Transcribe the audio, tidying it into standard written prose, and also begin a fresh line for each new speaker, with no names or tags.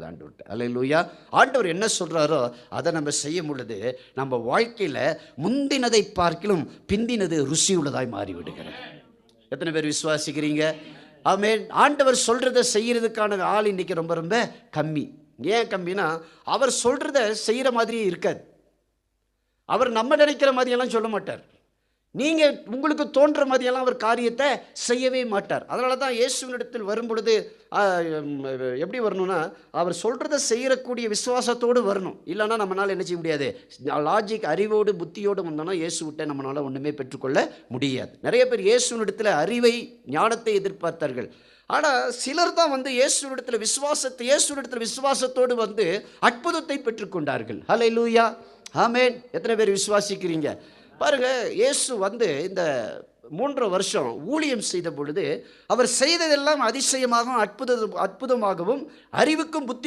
ஆண்டவர்கிட்ட. அல்லேலூயா. ஆண்டவர் என்ன சொல்றாரோ அதை நம்ம செய்யும் பொழுது நம்ம வாழ்க்கையில் முந்தினதை பார்க்கிலும் பிந்தினது ருசி உள்ளதாய் மாறிவிடுகிறது. எத்தனை பேர் விசுவாசிக்கிறீங்க? ஆமென். ஆண்டவர் சொல்றதை செய்யறதுக்கான ஆள் இன்னைக்கு ரொம்ப ரொம்ப கம்மி. ஏன் கம்மினா, அவர் சொல்றதை செய்யற மாதிரியே இருக்காது. அவர் நம்ம நினைக்கிற மாதிரியெல்லாம் சொல்ல மாட்டார். நீங்கள் உங்களுக்கு தோன்ற மாதிரியெல்லாம் அவர் காரியத்தை செய்யவே மாட்டார். அதனால தான் இயேசுவினிடத்தில் வரும் பொழுது எப்படி வரணும்னா, அவர் சொல்கிறத செய்யக்கூடிய விசுவாசத்தோடு வரணும். இல்லைன்னா நம்மளால் என்ன செய்ய முடியாது. லாஜிக் அறிவோடு புத்தியோடு வந்தோம்னா இயேசுவிட்ட நம்மளால் ஒன்றுமே பெற்றுக்கொள்ள முடியாது. நிறைய பேர் இயேசுவினிடத்தில் அறிவை ஞானத்தை எதிர்பார்த்தார்கள். ஆனால் சிலர் தான் வந்து இயேசுவினிடத்தில் விசுவாசத்தோடு வந்து அற்புதத்தை பெற்றுக்கொண்டார்கள். ஹல்லேலூயா. ஆமென். எத்தனை பேர் விசுவாசிக்கிறீங்க? பாருங்க, இயேசு வந்து இந்த 3 வருஷம் ஊழியம் செய்த பொழுது அவர் செய்ததெல்லாம் அதிசயமாகவும் அற்புதமாகவும் அறிவுக்கும் புத்தி